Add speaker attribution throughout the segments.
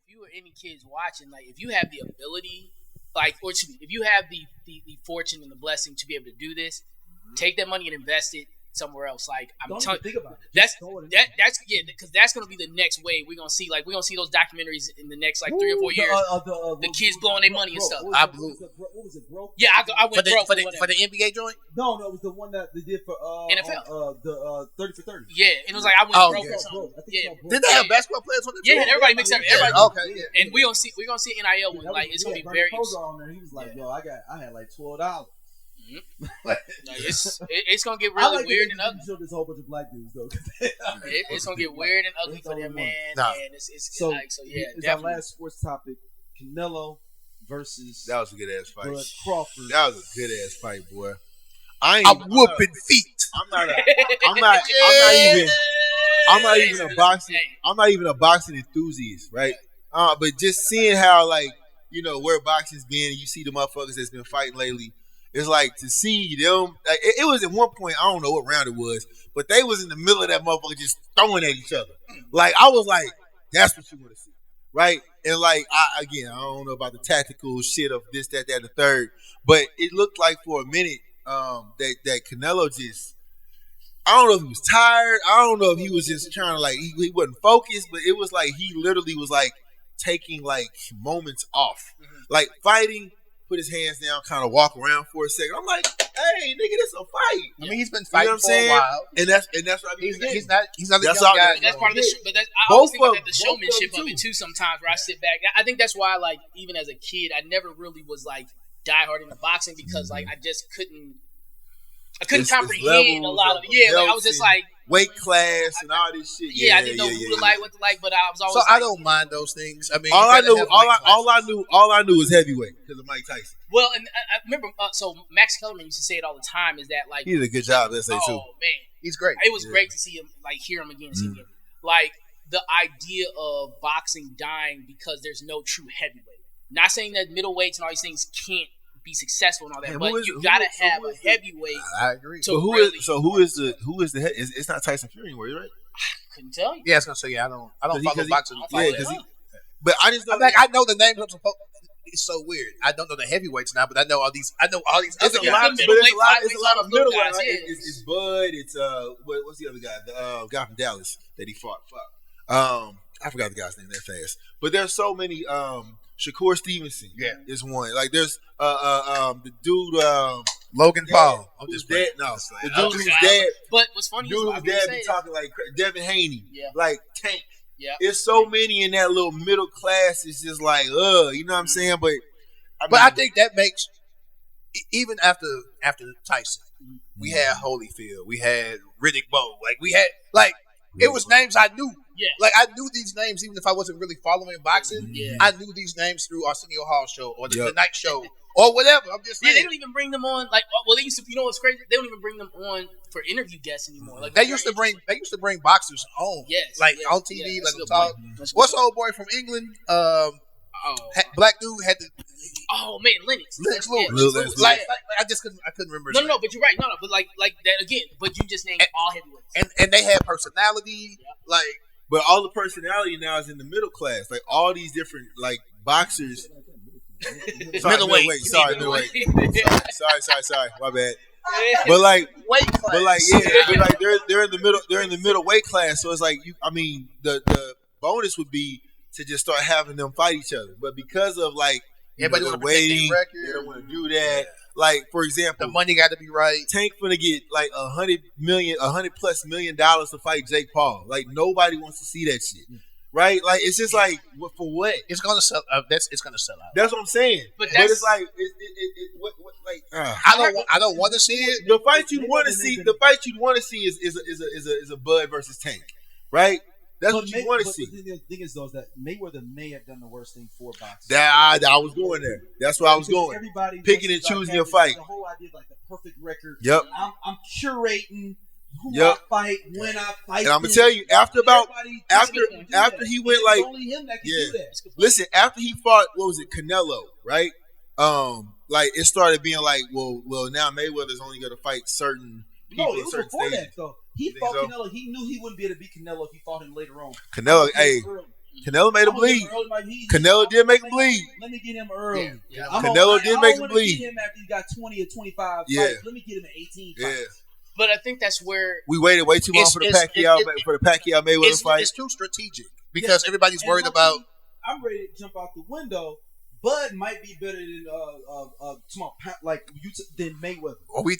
Speaker 1: you or any kids watching, like if you have the ability, like or excuse me, if you have the fortune and the blessing to be able to do this, take that money and invest it somewhere else. Like I'm telling you, that's because that's gonna be the next wave. We're gonna see those documentaries in the next like 3 or 4 years. The kids blowing their money and stuff.
Speaker 2: I blew.
Speaker 3: What was it, broke?
Speaker 1: Yeah, I went broke
Speaker 2: for the NBA joint.
Speaker 3: No, it was the one that they did for
Speaker 1: NFL.
Speaker 3: The 30 for 30.
Speaker 1: Yeah, and it was like I went broke or something. Yeah,
Speaker 2: did they have basketball players on the
Speaker 1: yeah, everybody mixed up. Everybody.
Speaker 2: Okay, yeah.
Speaker 1: And we're gonna see NIL one. Like it's gonna be very.
Speaker 3: He was like, yo, I had like $12.
Speaker 1: It's gonna get really weird and ugly.
Speaker 3: There's a whole bunch of black dudes though.
Speaker 1: It's gonna get weird and ugly for them, man.
Speaker 2: Nah.
Speaker 1: And so yeah.
Speaker 3: It's our last sports topic: Canelo versus
Speaker 4: That was a good ass fight.
Speaker 3: Bud Crawford.
Speaker 4: That was a good ass fight, boy.
Speaker 2: I'm whooping feet.
Speaker 4: I'm not even a boxing enthusiast, right? But just seeing how where boxing's been, and you see the motherfuckers that's been fighting lately. It's like to see them. Like, it was at one point, I don't know what round it was, but they was in the middle of that motherfucker just throwing at each other. Like I was like, that's what you want to see, right? And like I don't know about the tactical shit of this, that, and the third, but it looked like for a minute that Canelo just. I don't know if he was tired. I don't know if he was just trying to he wasn't focused, but it was like he literally was like taking like moments off, like fighting. Put his hands down, kind of walk around for a second. I'm like, hey, nigga, this a fight.
Speaker 2: I mean, he's been fighting for a while,
Speaker 4: and that's what I mean.
Speaker 2: He's not a young guy.
Speaker 1: That's part of the show, but I always think about the showmanship of it too. Sometimes where I sit back, I think that's why, like, even as a kid, I never really was like diehard into boxing because like I just couldn't comprehend a lot of it. Yeah, like I was just like
Speaker 4: weight class and all this shit.
Speaker 1: Yeah, I didn't know who to like, what to like, but I was always.
Speaker 2: So I don't mind those things. I mean,
Speaker 4: all I knew was heavyweight because of Mike Tyson.
Speaker 1: Well, and I remember, so Max Kellerman used to say it all the time. Is that like
Speaker 4: he did a good job? Let's say too.
Speaker 1: Oh man,
Speaker 2: he's great.
Speaker 1: It was great to see him, like hear him again, see him again. Like the idea of boxing dying because there's no true heavyweight. Not saying that middleweights and all these things can't be successful and all that, but you gotta have a heavyweight.
Speaker 2: I agree.
Speaker 4: So who is the head? It's not Tyson Fury anymore, right?
Speaker 1: I couldn't tell you.
Speaker 2: Yeah, I was gonna say I don't follow boxing.
Speaker 4: But I just
Speaker 2: I know the names. It's so weird. I don't know the heavyweights now, but I know all these. It's a lot
Speaker 4: of middleweight. It's Bud. It's what's the other guy? The guy from Dallas that he fought. I forgot the guy's name that fast. But there's so many. Shakur Stevenson, is one. Like there's the dude
Speaker 2: Logan Paul.
Speaker 4: I'm just dead. No, the dude who's dead.
Speaker 1: But what's funny is
Speaker 4: dude who's dead be talking like Devin Haney, like Tank.
Speaker 1: Yeah,
Speaker 4: it's so many in that little middle class. It's just like, you know what I'm saying? But
Speaker 2: I think that makes even after Tyson, we had Holyfield, we had Riddick Bowe, like we had it was names I knew.
Speaker 1: Yeah.
Speaker 2: Like I knew these names even if I wasn't really following boxing. Yeah. I knew these names through Arsenio Hall show or the Night Show or whatever. I'm just saying.
Speaker 1: They don't even bring them on they used to. You know what's crazy? They don't even bring them on for interview guests anymore. Like
Speaker 2: they used to bring boxers on.
Speaker 1: Yes.
Speaker 2: On TV, talk. What's the old boy from England? Black dude had the.
Speaker 1: Oh man, Lennox
Speaker 2: Lewis. I couldn't remember.
Speaker 1: No, but you're right. No, but like that again. But you just named all heavyweights.
Speaker 2: And they had personality.
Speaker 1: Yeah.
Speaker 4: But all the personality now is in the middle class. Like all these different boxers. Middleweight. Sorry. My bad. But
Speaker 2: weight class.
Speaker 4: They're in the middle. They're in the middle weight class. So it's like the bonus would be to just start having them fight each other. But because of
Speaker 2: everybody want to
Speaker 4: waiting, they don't want to do that. Like for example,
Speaker 2: the money got to be right.
Speaker 4: Tank finna get $100+ million to fight Jake Paul. Like nobody wants to see that shit, right? Like it's just for what?
Speaker 2: It's gonna sell. It's gonna sell out.
Speaker 4: That's what I'm saying. But it's
Speaker 2: I don't want to see it.
Speaker 4: The fight you want to see is a Bud versus Tank, right? That's what you want to see.
Speaker 3: The thing is, though, is that Mayweather may have done the worst thing for boxing.
Speaker 4: I was going there. That's where I was going.
Speaker 3: Everybody
Speaker 4: picking and choosing your fight.
Speaker 3: The whole idea, the perfect record.
Speaker 4: Yep.
Speaker 3: I'm curating who I fight, when I fight.
Speaker 4: And I'm gonna tell you, after he went
Speaker 3: only him that can do that.
Speaker 4: Listen, after he fought, what was it, Canelo, right? It started being well, now Mayweather's only gonna fight certain people
Speaker 3: it was before that, though. He fought Canelo. He knew he wouldn't be able to beat Canelo if he fought him later on.
Speaker 4: Canelo, hey, Canelo made him bleed. Canelo did make him bleed.
Speaker 3: Let me get him early.
Speaker 1: Yeah.
Speaker 4: Canelo did make him bleed.
Speaker 3: Get him after he got 20 or 25
Speaker 4: Yeah.
Speaker 3: fights. Let me get him at 18 fights.
Speaker 4: Yeah.
Speaker 1: But I think that's where
Speaker 4: We waited way too long for the Pacquiao Mayweather fight.
Speaker 2: It's too strategic because everybody's worried about.
Speaker 3: I'm ready to jump out the window. Bud might be better than than Mayweather.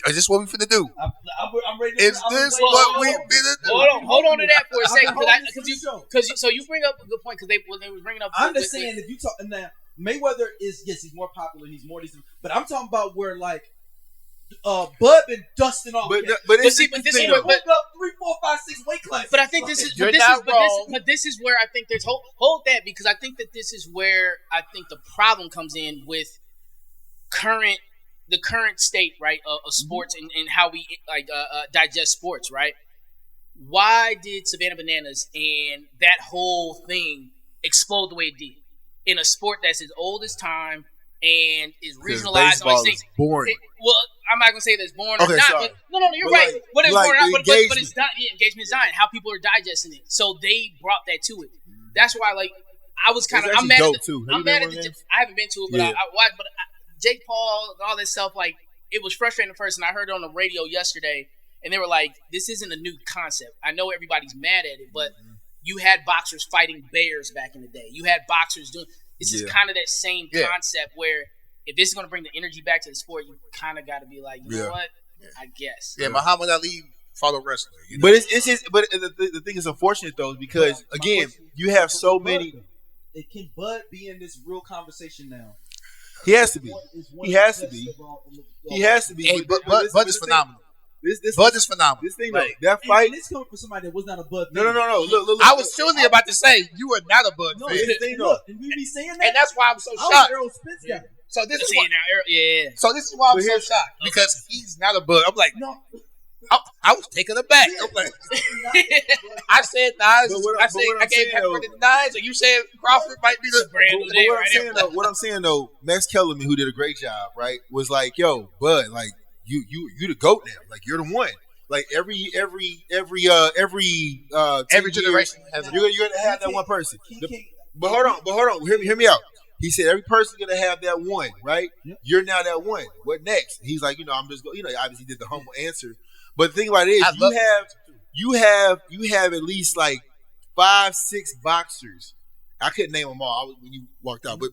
Speaker 2: Is this what we finna do?
Speaker 3: I'm ready.
Speaker 2: Is this what we finna do?
Speaker 1: hold on to that for a second because you bring up a good point because when they was bringing up.
Speaker 3: I'm just saying if you talk now, Mayweather is he's more popular, he's more decent, but I'm talking about where like. Bud been dusting off.
Speaker 1: But this is where,
Speaker 3: up 3, 4, 5, 6 weight classes.
Speaker 1: But I think this is where I think there's hold that because I think that this is where I think the problem comes in with the current state right of sports and how we digest sports right. Why did Savannah Bananas and that whole thing explode the way it did in a sport that's as old as time? And is regionalized on things.
Speaker 4: Boring.
Speaker 1: Well, I'm not gonna say that it's boring or not.
Speaker 4: Sorry.
Speaker 1: But, no, you're right. But it's boring, but it's engagement is dying. How people are digesting it, so they brought that to it. That's why, I was kind of. I'm mad at the. I haven't been to it, but I watched. But Jake Paul and all this stuff, it was frustrating at first, and I heard it on the radio yesterday, and they were like, "This isn't a new concept." I know everybody's mad at it, but you had boxers fighting bears back in the day. You had boxers doing. This is kind of that same concept where if this is going to bring the energy back to the sport, you kind of got to be like, you know what? I guess.
Speaker 2: Yeah, Muhammad Ali follow wrestling. You know?
Speaker 4: But it's just, but the thing is unfortunate though because again you have so many.
Speaker 3: Can Bud be in this real conversation now?
Speaker 4: He has to be. He has to be. He has to be.
Speaker 2: Hey, Bud is phenomenal. Bud is phenomenal.
Speaker 4: This thing, that fight.
Speaker 3: This coming from somebody that was not a Bud.
Speaker 4: No. Look.
Speaker 2: I was surely about to say you are not a Bud fan.
Speaker 3: Look, and we be saying that,
Speaker 2: and that's why I'm so shocked. So this is why. So this is why I'm so shocked because he's not a Bud. I'm like, no. I was taken aback. I'm like, I said Nas. I gave Pepper the Nas, and you said Crawford might be the brand.
Speaker 4: What I'm saying though, Max Kellerman, who did a great job, right, was like, yo, Bud, You the GOAT now. You're the one. Every
Speaker 2: generation has
Speaker 4: you're gonna have that one person. But hold on. Hear me out. He said every person's gonna have that one, right? Yep. You're now that one. What next? He's like, I'm just obviously did the humble answer. But the thing about it is you have at least 5, 6 boxers. I couldn't name them all when you walked out, but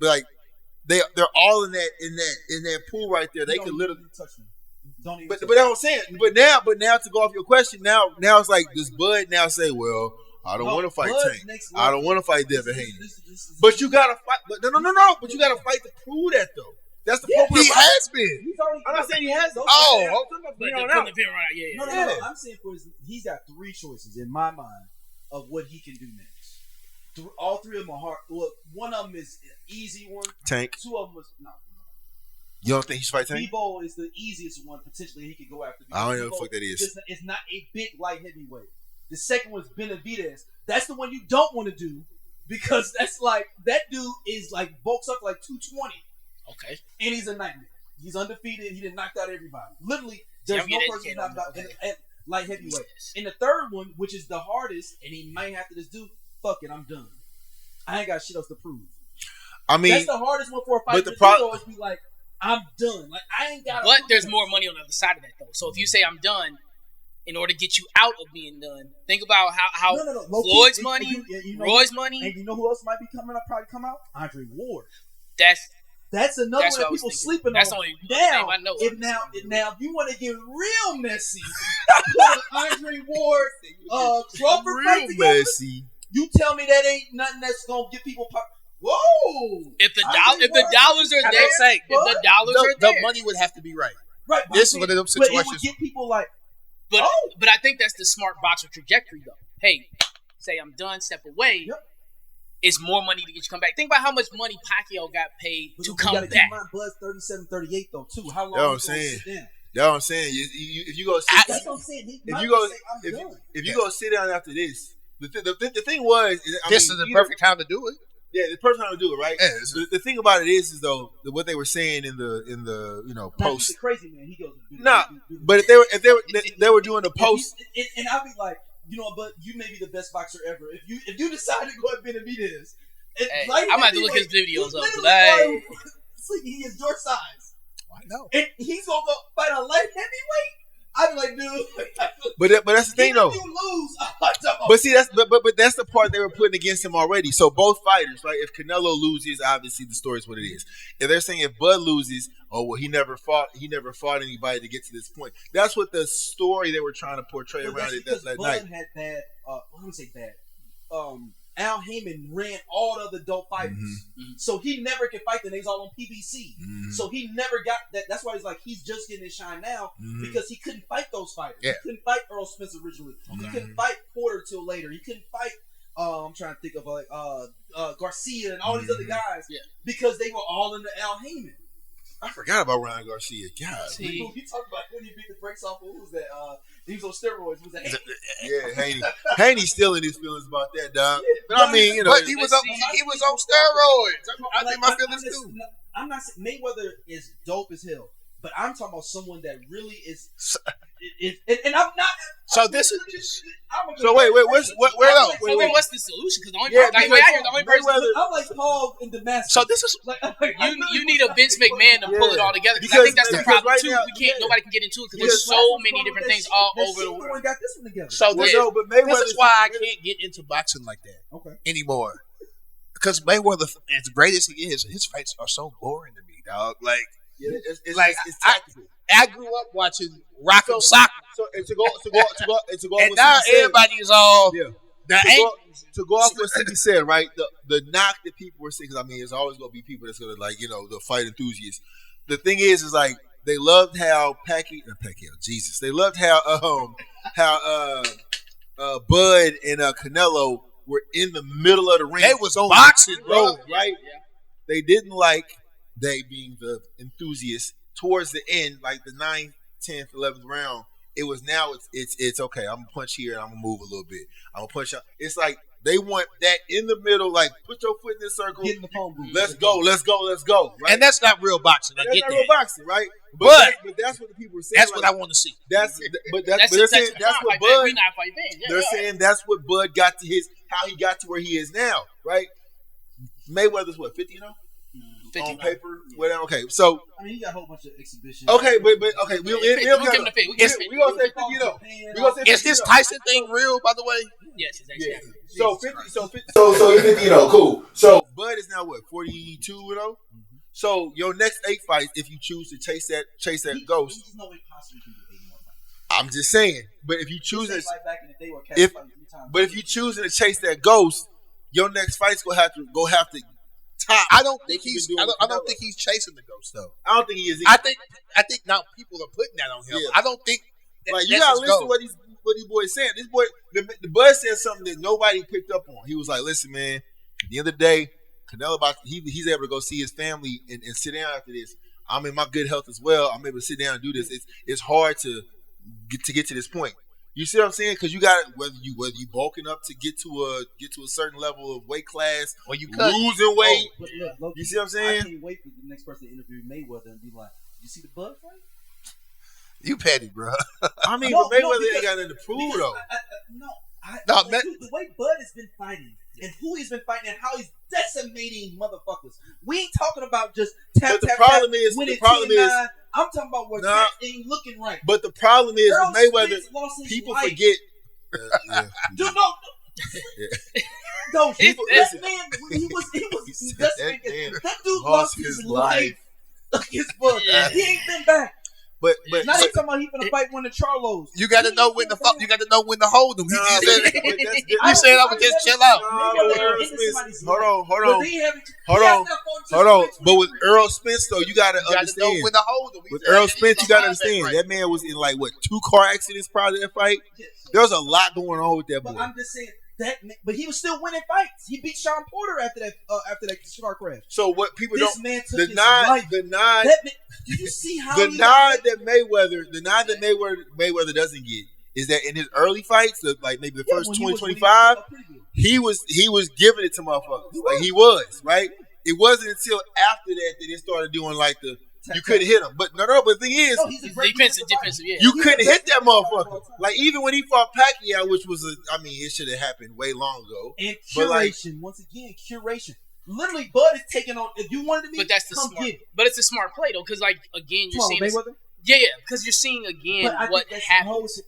Speaker 4: they're all in that pool right there. They could literally touch me. But that's what I'm saying. But now to go off your question, now it's like does Bud now say, well, I don't want to fight Tank. I don't want to fight Devin Haney. But you gotta fight. No. But you gotta fight to prove that though. That's the problem.
Speaker 2: He has been.
Speaker 3: I'm not saying he has.
Speaker 2: No.
Speaker 3: I'm saying he's got 3 choices in my mind of what he can do next. All 3 of them are hard. Well, one of them is an easy one.
Speaker 4: Tank.
Speaker 3: 2 of them was no.
Speaker 4: You don't think he should fight Tank?
Speaker 3: Bebo is the easiest one potentially he could go after.
Speaker 4: I don't know what the fuck that is.
Speaker 3: It's not a big light heavyweight. The second one's Benavidez. That's the one you don't want to do because that's that dude is bulks up 220.
Speaker 1: Okay.
Speaker 3: And he's a nightmare. He's undefeated. He done knocked out everybody. Literally, there's no person knocked out at light heavyweight. And the third one, which is the hardest, and he might have to just do, fuck it, I'm done. I ain't got shit else to prove.
Speaker 4: I mean,
Speaker 3: that's the hardest one for a fight. But the problem is be I'm done. I ain't got.
Speaker 1: But there's more money on the other side of that though. So if you say I'm done, in order to get you out of being done, think about how Floyd's money, Roy's money,
Speaker 3: and you know who else might be probably come out? Andre Ward.
Speaker 1: That's
Speaker 3: another one that people sleeping
Speaker 1: that's
Speaker 3: on.
Speaker 1: Only
Speaker 3: now,
Speaker 1: I know.
Speaker 3: Now, if you want to get real messy, Andre Ward, Crawford fight together. Messy. You tell me that ain't nothing that's gonna get people pop. Whoa!
Speaker 1: If the dollars are there,
Speaker 2: the money would have to be right.
Speaker 3: Right.
Speaker 2: This is one of them situations.
Speaker 3: But it would get people
Speaker 1: But I think that's the smart boxer trajectory, though. Hey, say I'm done, step away. Yep. It's more money to get you come back. Think about how much money Pacquiao got paid to come back.
Speaker 3: My Bud's 37, 38 though too. How long?
Speaker 4: That's what I'm saying. That's what I'm saying. If you go sit,
Speaker 3: that's what I'm saying.
Speaker 4: If you go sit down after this, the thing was,
Speaker 2: this is the perfect time to do it.
Speaker 4: Yeah, the perfect time to do it, right? Yeah, the thing about it is though, what they were saying in the post.
Speaker 3: He's a crazy man. He goes.
Speaker 4: Nah, but if they were doing the post,
Speaker 3: and I'll be like, you know, but you may be the best boxer ever. If you decide to go at Benavidez,
Speaker 1: hey, I'm gonna have to look his videos up today.
Speaker 3: He is your size.
Speaker 2: I know.
Speaker 3: And he's gonna go fight a light heavyweight. I'd be like, dude.
Speaker 4: But that's the thing though.
Speaker 3: If you lose,
Speaker 4: but see, that's the part they were putting against him already. So both fighters, right? If Canelo loses, obviously the story is what it is. If they're saying if Bud loses, oh well, he never fought anybody to get to this point. That's what the story they were trying to portray around it that night.
Speaker 3: Bud had bad. I wouldn't say bad. Al Heyman ran all the other dope fighters. Mm-hmm. So he never could fight them. They was all on PBC. Mm-hmm. So he never got that. That's why he's like, he's just getting his shine now because he couldn't fight those fighters. Yeah. He couldn't fight Earl Spence originally. Okay. He couldn't fight Porter till later. He couldn't fight, I'm trying to think of like Garcia and all these other guys because they were all in the Al Heyman.
Speaker 4: I forgot about Ryan Garcia. God.
Speaker 3: You talking about when he beat the brakes off of who was that? He was on steroids. Was that Haney?
Speaker 4: Yeah, Haney. Haney's still in his feelings about that, dog.
Speaker 3: Yeah,
Speaker 4: but I mean, you know,
Speaker 2: but he was on steroids. I think my feelings too.
Speaker 3: I'm not saying Mayweather is dope as hell, but I'm talking about someone that really is. And I'm not.
Speaker 2: So this is.
Speaker 4: So wait, where else?
Speaker 1: Wait, what's the solution? Because the only person.
Speaker 3: I'm like Paul in Damascus.
Speaker 2: So this is
Speaker 1: you need a Vince McMahon to pull it all together. Because I think that's the problem too. Nobody can get into it because there's so many different things all over the world.
Speaker 3: Got this one together.
Speaker 2: So this is why I can't get into boxing like that anymore. Because Mayweather, as great as he is, his fights are so boring to me, dog. Like, it's tactical. I grew up watching Rock'em Sock'em.
Speaker 4: So to go
Speaker 2: and now everybody is all
Speaker 4: to go off what Stevie said, right? The knock that people were saying, because I mean, it's always gonna be people that's gonna like, you know, the fight enthusiasts. The thing is like they loved how they loved how Bud and Canelo were in the middle of the ring.
Speaker 2: They was on boxing, bro,
Speaker 4: right? Yeah. They didn't like they being the enthusiasts. Towards the end, like the 9th, 10th, 11th round, it's okay. I'm gonna punch here and I'm gonna move a little bit. I'm gonna punch out. It's like they want that in the middle, like put your foot in this circle.
Speaker 3: Get in the phone booth.
Speaker 4: Let's go. Right?
Speaker 2: And that's not real boxing.
Speaker 4: That's not real boxing, right? But that's what the people are saying.
Speaker 2: That's what I want to see.
Speaker 4: They're saying that's what Bud. They're saying that's what Bud got to how he got to where he is now, right? Mayweather's what, 50 now? On paper, whatever. Okay, so
Speaker 3: I mean, he got a whole bunch of exhibitions.
Speaker 4: Okay, but okay, we gonna say 50, you know.
Speaker 2: Is this Tyson thing real, by the way?
Speaker 1: Yes, it's actually.
Speaker 4: Yeah. So 50, you know, cool. So Bud is now what, 42, you know? Mm-hmm. So your next 8 fights, if you choose to chase that ghost.
Speaker 3: There's no way possibly can do 80 more fights.
Speaker 4: I'm just saying, but if you choose
Speaker 3: like back in the day where
Speaker 4: if you choosing to chase that ghost, your next fight's gonna have to top.
Speaker 2: I don't think he's chasing the ghost though.
Speaker 4: I don't think he is
Speaker 2: either. I think now people are putting that on him. Yeah. I don't think
Speaker 4: like you gotta listen to what these boys saying. This boy, the Bud said something that nobody picked up on. He was like, "Listen, man. At the end of the day, Canelo he's able to go see his family and sit down after this. I'm in my good health as well. I'm able to sit down and do this. It's hard to get to this point." You see what I'm saying? Because you got whether you bulking up to get to a certain level of weight class
Speaker 2: or you
Speaker 4: losing weight.
Speaker 3: Look,
Speaker 4: you see what I'm saying?
Speaker 3: I can't wait for the next person to interview Mayweather and be like, "You see the Bud fight?"
Speaker 2: You petty, bro.
Speaker 4: I mean, but Mayweather ain't got nothing to prove though.
Speaker 3: The way Bud has been fighting and who he's been fighting and how he's decimating motherfuckers. We ain't talking about just tap.
Speaker 4: The problem is.
Speaker 3: I'm talking about where that ain't looking right.
Speaker 4: But the problem is with Mayweather, people forget.
Speaker 3: Dude, no. That man, he was decimated. That dude lost his life. His Bud. He ain't been back.
Speaker 4: But
Speaker 3: now he's talking about he's gonna fight one of Charlos.
Speaker 2: You got to know when to hold him. You said I would just chill out.
Speaker 4: Hold on. But with Earl Spence though, you gotta understand.
Speaker 2: Know when to hold him.
Speaker 4: With Earl Spence, you gotta understand that man was in like 2 car accidents prior to that fight. There was a lot going on with that boy.
Speaker 3: But I'm just saying. But he was still winning fights. He beat Sean Porter after that car crash.
Speaker 4: So what people
Speaker 3: this
Speaker 4: don't
Speaker 3: man took his life.
Speaker 4: The nod.
Speaker 3: Did you see how
Speaker 4: the nod that Mayweather doesn't get is that in his early fights, like maybe the first 20-25, he was giving it to motherfuckers. Like he was, right? It wasn't until after that it started doing like the You couldn't hit him. But but the thing is,
Speaker 1: defensive. Yeah,
Speaker 4: you couldn't hit that motherfucker. Like even when he fought Pacquiao, which was it should have happened way long ago.
Speaker 3: And curation, once again, curation. Literally, Bud is taking on. If you wanted to be,
Speaker 1: but that's the smart. But it's a smart play though, because like again, you're seeing. Yeah, because you're seeing again what happens.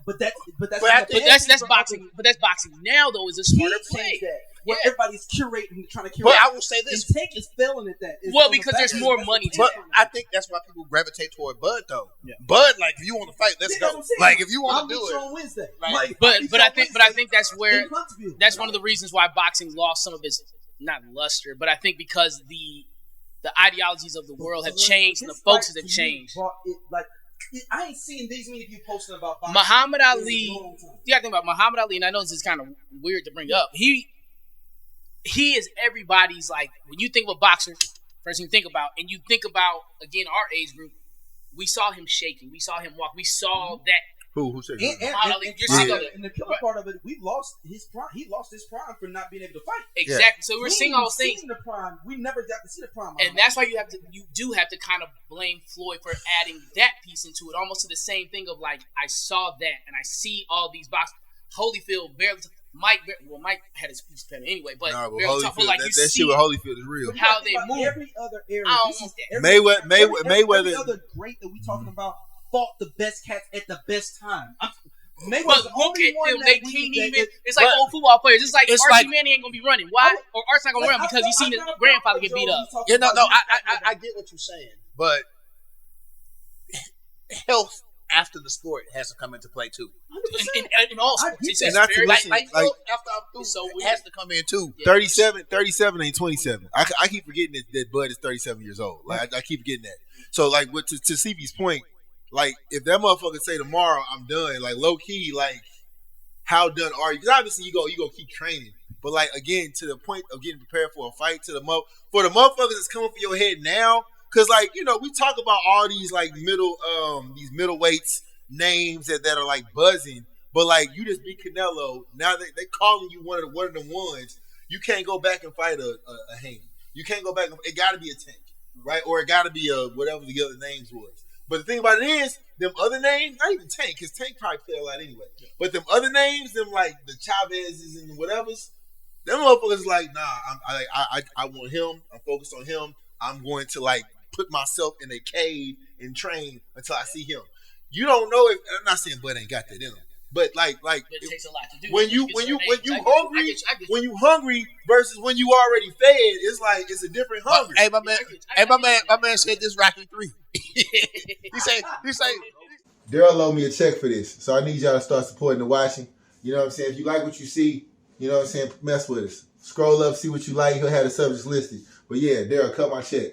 Speaker 3: But that's
Speaker 1: boxing. But that's boxing now though is a smarter play.
Speaker 3: Where everybody's curating, trying to curate.
Speaker 2: But I will say this:
Speaker 3: and Tank is failing at that.
Speaker 1: Well, because there's more money.
Speaker 2: But I think that's why people gravitate toward Bud, though. Yeah. Bud, like, if you want to fight, let's go. Like, if you want to do it.
Speaker 3: On Wednesday.
Speaker 1: But I think that's where one of the reasons why boxing lost some of its not luster, but I think because the ideologies of the world have changed and the focuses have changed.
Speaker 3: I ain't seen these many people posting about boxing.
Speaker 1: Muhammad Ali. You got to think about Muhammad Ali, and I know this is kind of weird to bring up. He is everybody's, like, when you think of a boxer, first thing you think about, and you think about, again, our age group, we saw him shaking. We saw him walk. We saw that.
Speaker 4: Who said that?
Speaker 3: And the killer part of it, we lost his prime. He lost his prime for not being able to fight.
Speaker 1: Exactly. Yeah. So we're seeing all those things.
Speaker 3: The prime. We never got to see the prime.
Speaker 1: And that's why you do have to kind of blame Floyd for adding that piece into it, almost to the same thing of, like, I saw that and I see all these boxers. Holyfield barely. Mike had his piece better anyway, but
Speaker 4: that shit with Holyfield is real.
Speaker 1: How they move.
Speaker 3: Every other era.
Speaker 4: Mayweather.
Speaker 3: Every other great that we talking about fought the best cats at the best time.
Speaker 1: Mayweather's the only one that it's like old football players. It's like Archie Manning ain't gonna be running. Why? Or Archie's not gonna run because he's seen his grandfather get beat up.
Speaker 2: Yeah, no, I get what you're saying, but health after the sport has to come into play too.
Speaker 1: In all sports,
Speaker 2: after I'm through, so it has to come in too.
Speaker 4: 37 ain't 27. I keep forgetting that Bud is 37 years old. Like I keep forgetting that. So like, to CB's point, like if that motherfucker say tomorrow I'm done, like low key, like how done are you? Because obviously you go keep training, but like again to the point of getting prepared for a fight, for the motherfuckers that's coming for your head now. Cause like, we talk about all these like middleweights names that are like buzzing, but like you just beat Canelo. Now they calling you one of the ones. You can't go back and fight a Haney. You can't go back. It got to be a Tank, right? Or it got to be a whatever the other names was. But the thing about it is, them other names, not even Tank, because Tank probably play a lot anyway. But them other names, them like the Chavez's and whatever's, them motherfuckers like, nah. I want him. I'm focused on him. I'm going to like put myself in a cave and train until I see him. You don't know if I'm not saying Bud ain't got that in him, but like
Speaker 1: it takes a lot to do.
Speaker 4: When you hungry versus when you already fed, it's a different hunger.
Speaker 2: Hey, my man said this Rocky 3. he say
Speaker 4: Daryl loaned me a check for this, so I need y'all to start supporting the watching. You know what I'm saying? If you like what you see, you know what I'm saying, mess with us. Scroll up, see what you like. He'll have the subjects listed. But yeah, Daryl, cut my check.